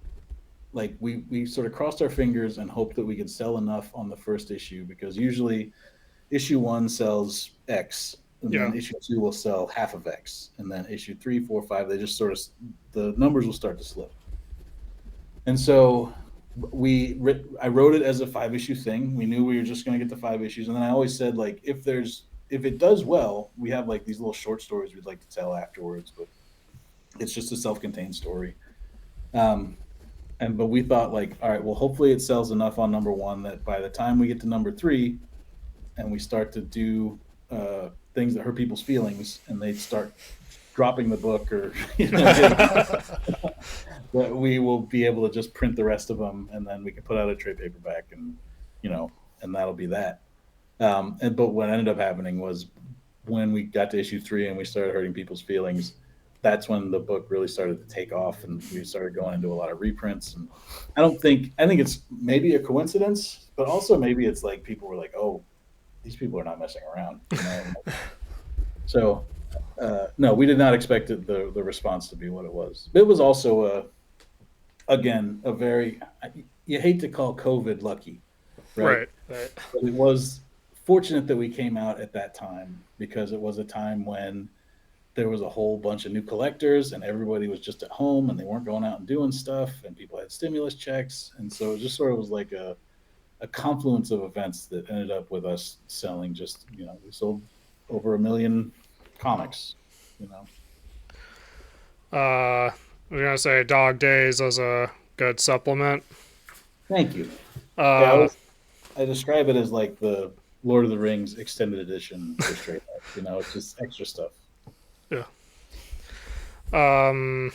like, we sort of crossed our fingers and hoped that we could sell enough on the first issue, because usually issue 1 sells X, and then issue 2 will sell half of X, and then issue 3, 4, 5, they just sort of, the numbers will start to slip. And so I wrote it as a 5-issue thing. We knew we were just going to get to 5 issues, and then I always said, like, if it does well, we have like these little short stories we'd like to tell afterwards, but it's just a self-contained story. But we thought, like, all right, well, hopefully it sells enough on number 1 that by the time we get to number 3 and we start to do things that hurt people's feelings, and they start dropping the book, or that we will be able to just print the rest of them, and then we can put out a trade paperback, and and that'll be that. But what ended up happening was, when we got to issue 3 and we started hurting people's feelings, that's when the book really started to take off, and we started going into a lot of reprints. And I think it's maybe a coincidence, but also maybe it's like people were like, oh, these people are not messing around, you know. So no, we did not expect the response to be what it was. It was also again a very, you hate to call COVID lucky, right? Right. Right. But it was fortunate that we came out at that time, because it was a time when there was a whole bunch of new collectors and everybody was just at home and they weren't going out and doing stuff, and people had stimulus checks. And so it just sort of was like a confluence of events that ended up with us selling just, you know, we sold over 1 million comics, you know. I was gonna say Dog Days as a good supplement. Thank you. Yeah, Uh, I describe it as like the Lord of the Rings extended edition for straight up. You know, it's just extra stuff. yeah. Um,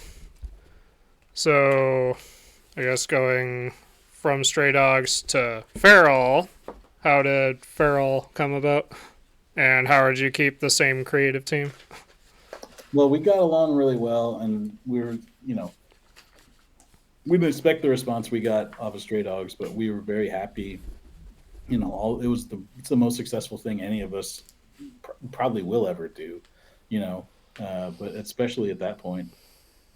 so I guess going from Stray Dogs to Feral, how did Feral come about? And how did you keep the same creative team? Well, we got along really well, and we were, you know, we didn't expect the response we got off of Stray Dogs, but we were very happy. You know, it's the most successful thing any of us probably will ever do. You know, but especially at that point.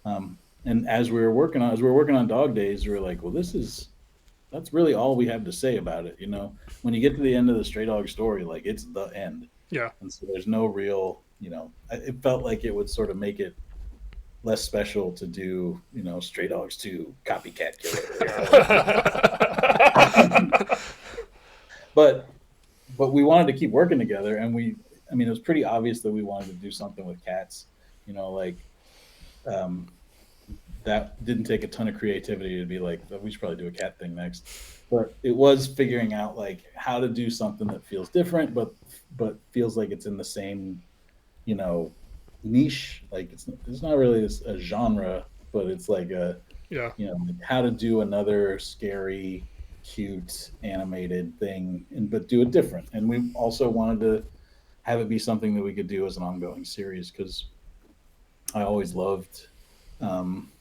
And as we were working on Dog Days, we were like, well, that's really all we have to say about it. You know, when you get to the end of the Stray Dog story, like it's the end, Yeah. and so there's no real, you know, it felt like it would sort of make it less special to do, you know, Stray Dogs 2 Copycat Killer. but we wanted to keep working together, and I mean, it was pretty obvious that we wanted to do something with cats. You know, like um, that didn't take a ton of creativity to be like, oh, we should probably do a cat thing next. But it was figuring out like how to do something that feels different, but feels like it's in the same, you know, niche. Like it's not really a genre, but it's like a, Yeah. you know, like how to do another scary, cute animated thing, and but do it different. And we also wanted to have it be something that we could do as an ongoing series, because I always loved um,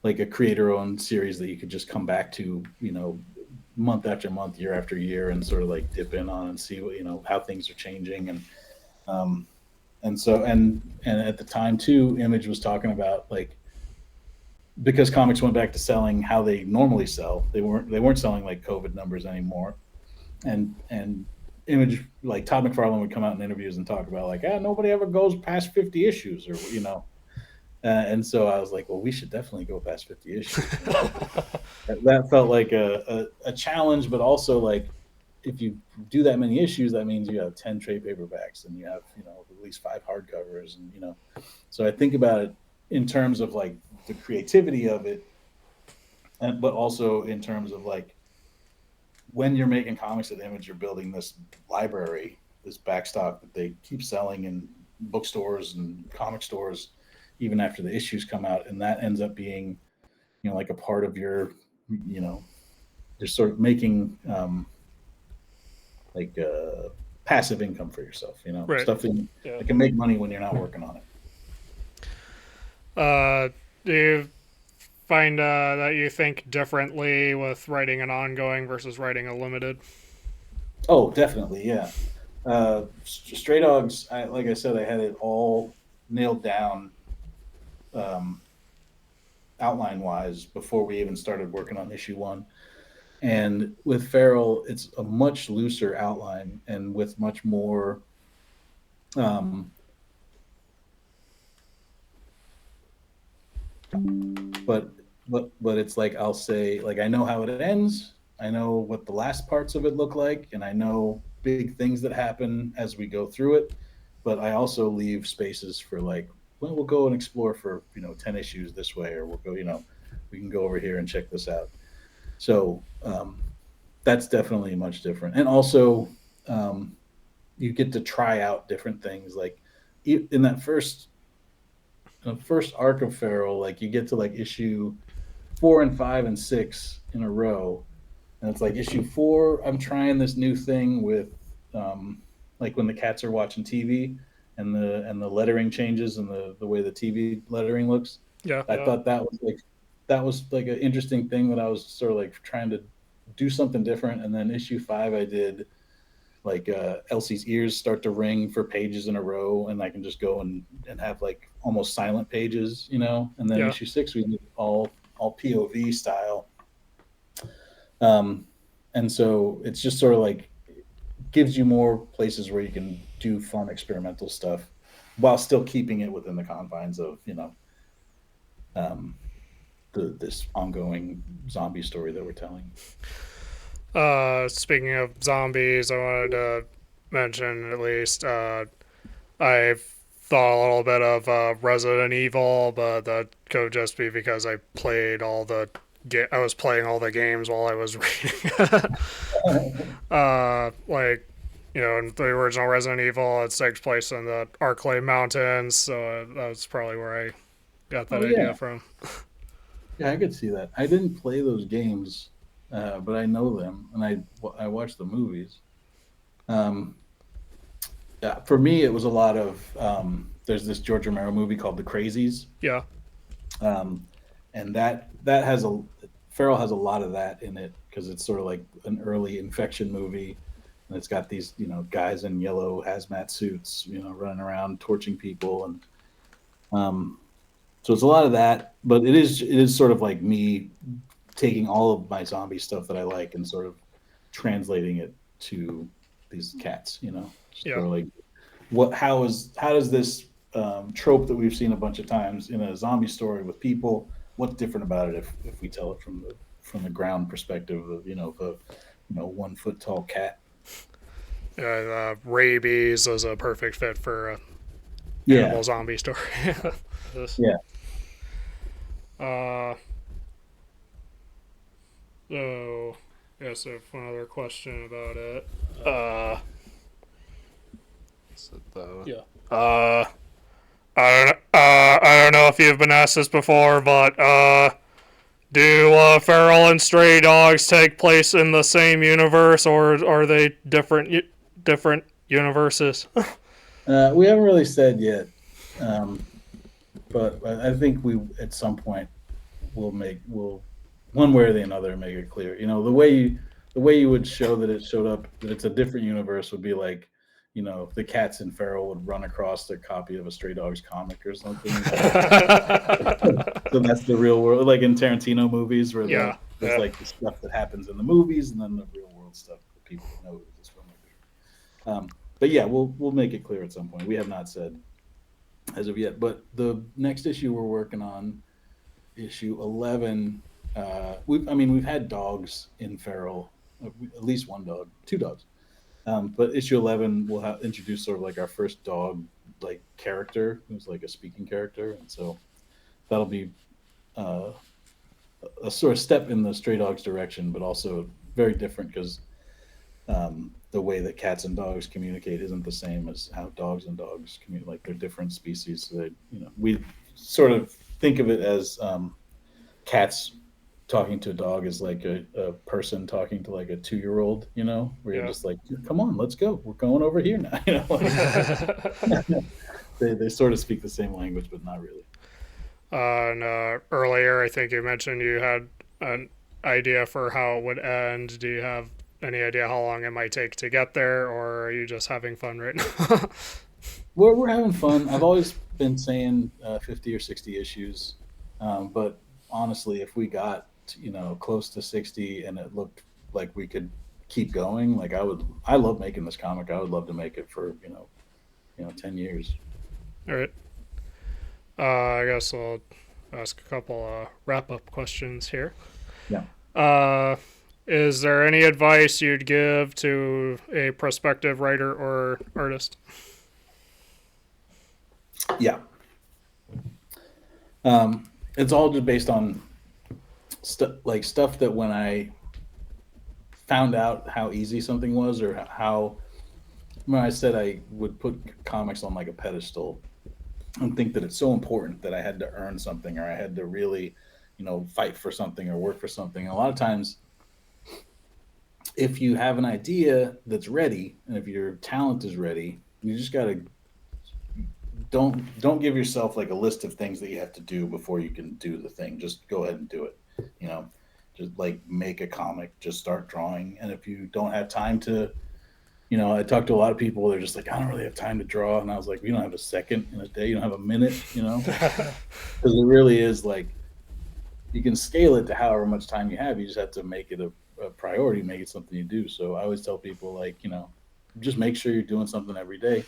like a creator-owned series that you could just come back to, you know, month after month, year after year, and sort of like dip in on and see what, you know, how things are changing. Um, and so and at the time too, Image was talking about like, because comics went back to selling how they normally sell, they weren't selling like COVID numbers anymore, and Image, like Todd McFarlane would come out in interviews and talk about like, ah, nobody ever goes past 50 issues, or you know. And so I was like, well, we should definitely go past 50 issues. You know? That felt like a challenge, but also like, if you do that many issues, that means you have 10 trade paperbacks, and you have, you know, at least 5 hardcovers, and you know. So I think about it in terms of like the creativity of it, but also in terms of like, when you're making comics at Image, you're building this library, this backstock that they keep selling in bookstores and comic stores even after the issues come out, and that ends up being, you know, like a part of your, you know, you're sort of making like passive income for yourself, you know, Right. stuff Yeah. that can make money when you're not working on it. Do you find that you think differently with writing an ongoing versus writing a limited? Oh, definitely, yeah. Stray Dogs, like I said, I had it all nailed down um, outline wise before we even started working on issue 1. And with Feral, it's a much looser outline, and with much more um, but it's like, I'll say, like, I know how it ends, I know what the last parts of it look like, and I know big things that happen as we go through it, but I also leave spaces for like, well, we'll go and explore for, you know, 10 issues this way, or we'll go, you know, we can go over here and check this out. So that's definitely much different. And also um, you get to try out different things, like in that first arc of Feral, like you get to like issue 4 and 5 and 6 in a row, and it's like issue 4, I'm trying this new thing with like when the cats are watching TV, and the lettering changes and the way the TV lettering looks. Yeah, I yeah. thought that was like an interesting thing that I was sort of like trying to do something different. And then issue 5, I did like Elsie's ears start to ring for pages in a row, and I can just go and have like almost silent pages, you know. And then Yeah. issue 6, we did all POV style. Um, and so it's just sort of like gives you more places where you can do fun experimental stuff while still keeping it within the confines of, you know, um, this ongoing zombie story that we're telling. Speaking of zombies, I wanted to mention at least I've thought a little bit of Resident Evil, but that could just be because I played I was playing all the games while I was reading. Like, you know, in the original Resident Evil, it takes place in the Arklay Mountains, so that's probably where I got that Oh idea yeah, from. yeah, I could see that. I didn't play those games, but I know them, and I watched the movies. Um, yeah, for me, it was a lot of there's this George Romero movie called The Crazies, Yeah, um, and that has a Farrell has a lot of that in it because it's sort of like an early infection movie, and it's got these, you know, guys in yellow hazmat suits, you know, running around torching people, and um, so it's a lot of that. But it is sort of like me taking all of my zombie stuff that I like and sort of translating it to these cats, you know, just yeah, sort of like how does this trope that we've seen a bunch of times in a zombie story with people, what's different about it if we tell it from the ground perspective of, you know, the, you know, 1 foot tall cat. yeah. Rabies is a perfect fit for a Yeah, animal zombie story. This- yeah. uh, so, yes, I have one other question about it. So the Yeah. I don't know if you've been asked this before, but do feral and stray dogs take place in the same universe, or are they different universes? We haven't really said yet, um, but I think we at some point we'll one way or the other make it clear. You know, the way you would show that it showed up that it's a different universe would be like, you know, the cats in Feral would run across their copy of a Stray Dogs comic or something. You know? So that's the real world, like in Tarantino movies, where Yeah, there's yeah. like the stuff that happens in the movies, and then the real world stuff that people know who this filmmaker. But yeah, we'll make it clear at some point. We have not said as of yet, but the next issue we're working on, issue 11. We've had dogs in Feral, at least one dog, two dogs. But issue 11 will introduce sort of like our first dog like character who's like a speaking character, and so that'll be uh, a sort of step in the Stray Dogs direction, but also very different because the way that cats and dogs communicate isn't the same as how dogs and dogs communicate. Like they're different species. So we sort of think of it as cats talking to a dog is like a person talking to like a 2-year-old, you know, where you're Yeah. just like, come on, let's go. We're going over here now. You know, they sort of speak the same language, but not really. And earlier, I think you mentioned you had an idea for how it would end. Do you have any idea how long it might take to get there, or are you just having fun right now? We're having fun. I've always been saying 50 or 60 issues, but honestly, if we got close to 60 and it looked like we could keep going, like I love making this comic. I would love to make it for 10 years. All right. I guess I'll ask a couple wrap up questions here. Yeah. Is there any advice you'd give to a prospective writer or artist? Yeah. It's all just based on stuff that when I found out how easy something was, or how when I said I would put comics on like a pedestal and think that it's so important that I had to earn something, or I had to really, fight for something or work for something. And a lot of times, if you have an idea that's ready and if your talent is ready, you just got to don't give yourself like a list of things that you have to do before you can do the thing. Just go ahead and do it. You know, just like make a comic, just start drawing. And if you don't have time to, you know, I talked to a lot of people. They're just like, I don't really have time to draw. And I was like, you don't have a second in a day. You don't have a minute, you know, because it really is like, you can scale it to however much time you have. You just have to make it a priority, make it something you do. So I always tell people, like, you know, just make sure you're doing something every day.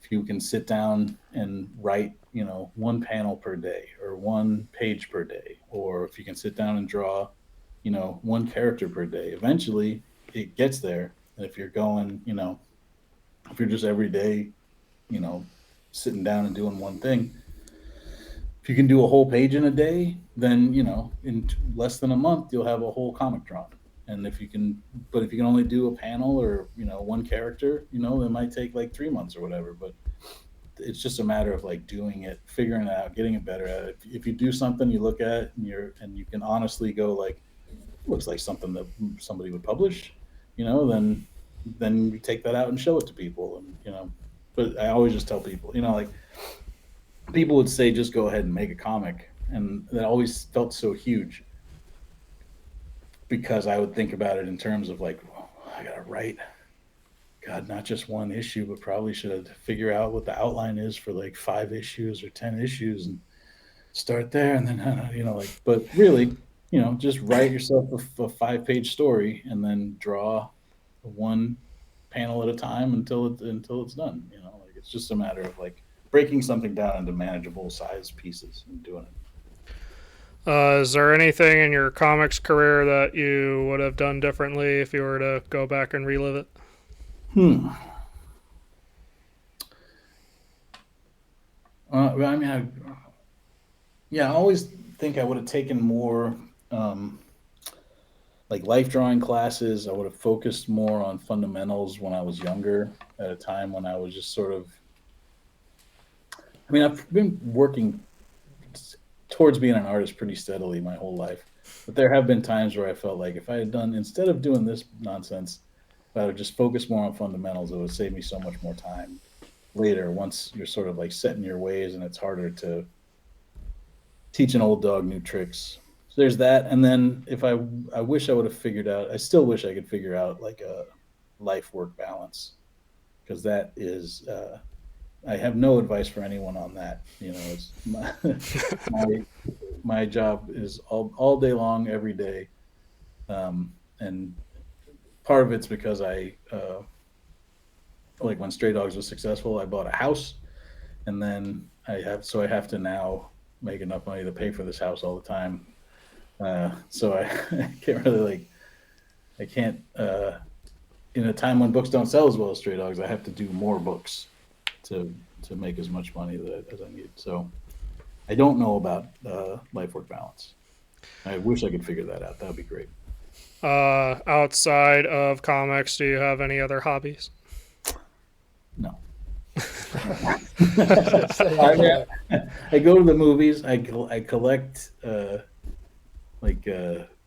If you can sit down and write, you know, one panel per day or one page per day, or if you can sit down and draw, you know, one character per day, eventually it gets there. And if you're going, you know, if you're just every day, you know, sitting down and doing one thing, if you can do a whole page in a day, then, you know, in less than a month, you'll have a whole comic drawn. And if you can, but if you can only do a panel or, you know, one character, you know, it might take like 3 months or whatever. But it's just a matter of like doing it, figuring it out, getting it better at it. If you do something, you look at it and you can honestly go like, looks like something that somebody would publish, you know, then you take that out and show it to people. And, you know, but I always just tell people, you know, like, people would say just go ahead and make a comic, and that always felt so huge because I would think about it in terms of like, oh, I gotta write, God, not just one issue, but probably should figure out what the outline is for like 5 issues or 10 issues and start there, and then you know, like, but really, you know, just write yourself a 5-page story and then draw one panel at a time until it's done. You know, like, it's just a matter of like breaking something down into manageable size pieces and doing it. Is there anything in your comics career that you would have done differently if you were to go back and relive it? I mean, I always think I would have taken more like life drawing classes. I would have focused more on fundamentals when I was younger, at a time when I was just sort of, I mean, I've been working towards being an artist pretty steadily my whole life. But there have been times where I felt like if I had done, instead of doing this nonsense, if I would just focus more on fundamentals, it would save me so much more time later once you're sort of like set in your ways and it's harder to teach an old dog new tricks. So there's that. And then if I wish I would have figured out, I still wish I could figure out like a life work balance, because that is, I have no advice for anyone on that. You know, it's my job is all day long, every day. And part of it's because I, like when Stray Dogs was successful, I bought a house, and then I have to now make enough money to pay for this house all the time. So I can't really like, I can't, in a time when books don't sell as well as Stray Dogs, I have to do more books to make as much money as I need. So I don't know about life work balance. I wish I could figure that out. That would be great. Outside of comics, do you have any other hobbies? No. I go to the movies. I collect like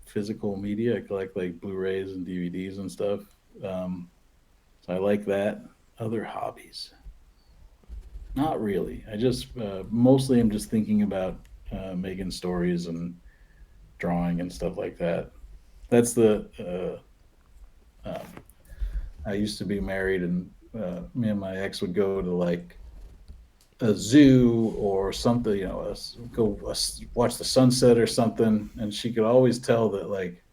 physical media. I collect like Blu-rays and DVDs and stuff. So I like that. Other hobbies? Not really. I just mostly I'm just thinking about making stories and drawing and stuff like that. That's the. I used to be married, and me and my ex would go to like a zoo or something, you know, watch the sunset or something, and she could always tell that like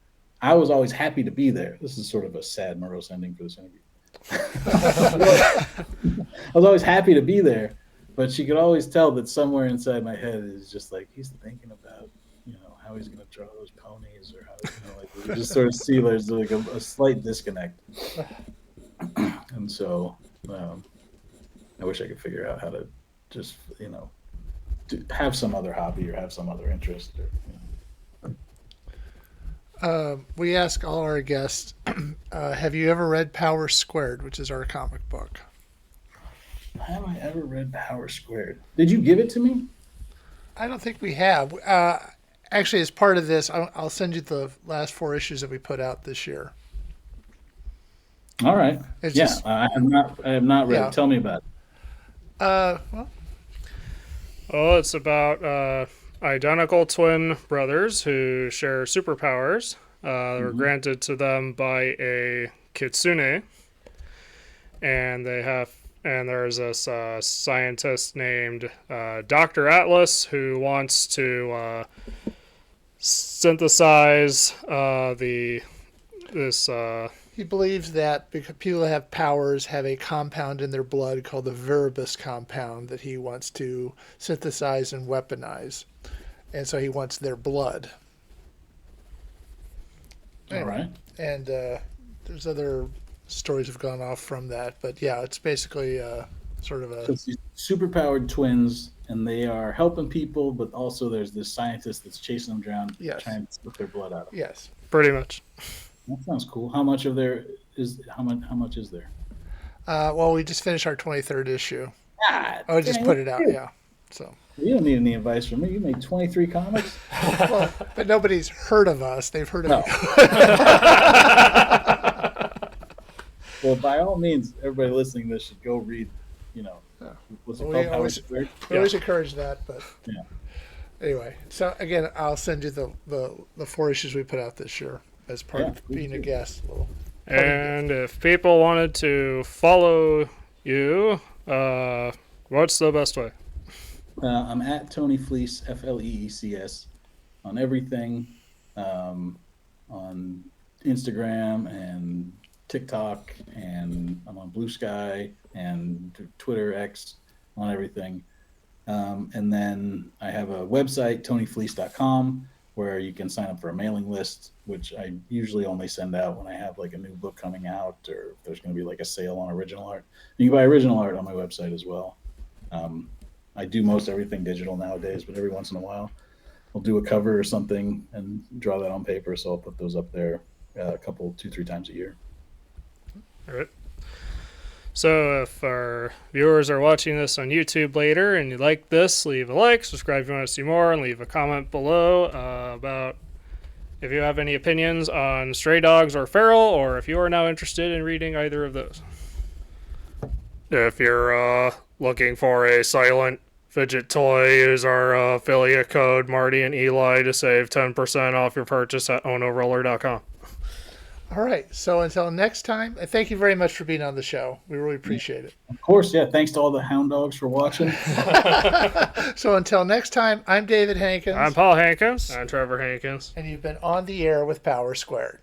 I was always happy to be there. This is sort of a sad, morose ending for this interview. I was always happy to be there, but she could always tell that somewhere inside my head is just like, he's thinking about, you know, how he's going to draw those ponies, or how, you know, like you just sort of see there's like a slight disconnect. And so I wish I could figure out how to just, you know, have some other hobby or have some other interest. Or, you know. We ask all our guests, have you ever read Power Squared, which is our comic book? Have I ever read Power Squared? Did you give it to me? I don't think we have. Actually, as part of this, I'll send you the last 4 issues that we put out this year. All right. It's Yeah, just, I have not read. Yeah. Tell me about it. Well, Well, it's about identical twin brothers who share superpowers. They were granted to them by a kitsune, and there's this scientist named Dr. Atlas who wants to synthesize this. He believes that because people that have powers have a compound in their blood called the Veribus compound that he wants to synthesize and weaponize. And so he wants their blood. All right. And there's other stories have gone off from that. But yeah, it's basically sort of So a. it's these superpowered twins, and they are helping people, but also there's this scientist that's chasing them down, Yes. trying to suck their blood out of them. Yes. Pretty much. That sounds cool. How much of there is how much is there? Well, we just finished our 23rd issue. God, I would just dang, put it out, dude. yeah. So, You don't need any advice from me. You made 23 comics. well, but nobody's heard of us. They've heard of No. you. Well, by all means, everybody listening to this should go read. What's it We called? Power always- Squared? We always encourage that, but Yeah. anyway. So again, I'll send you the 4 issues we put out this year as part Yeah, of please being a do. guest. And if people wanted to follow you, what's the best way? I'm at Tony Fleece, Fleecs, on everything, on Instagram and TikTok, and I'm on Bluesky and Twitter X, on everything. And then I have a website, tonyfleece.com, where you can sign up for a mailing list, which I usually only send out when I have like a new book coming out, or if there's going to be like a sale on original art. You can buy original art on my website as well. I do most everything digital nowadays, but every once in a while I'll do a cover or something and draw that on paper. So I'll put those up there a couple, 2-3 times a year. All right. So if our viewers are watching this on YouTube later and you like this, leave a like, subscribe if you want to see more, and leave a comment below about if you have any opinions on Stray Dogs or Feral, or if you are now interested in reading either of those. If you're looking for a silent fidget toy, use our affiliate code Marty and Eli to save 10% off your purchase at onoroller.com. All right. So until next time, and thank you very much for being on the show. We really appreciate it. Of course, yeah. Thanks to all the hound dogs for watching. So until next time, I'm David Hankins. I'm Paul Hankins. I'm Trevor Hankins. And you've been on the air with Power Squared.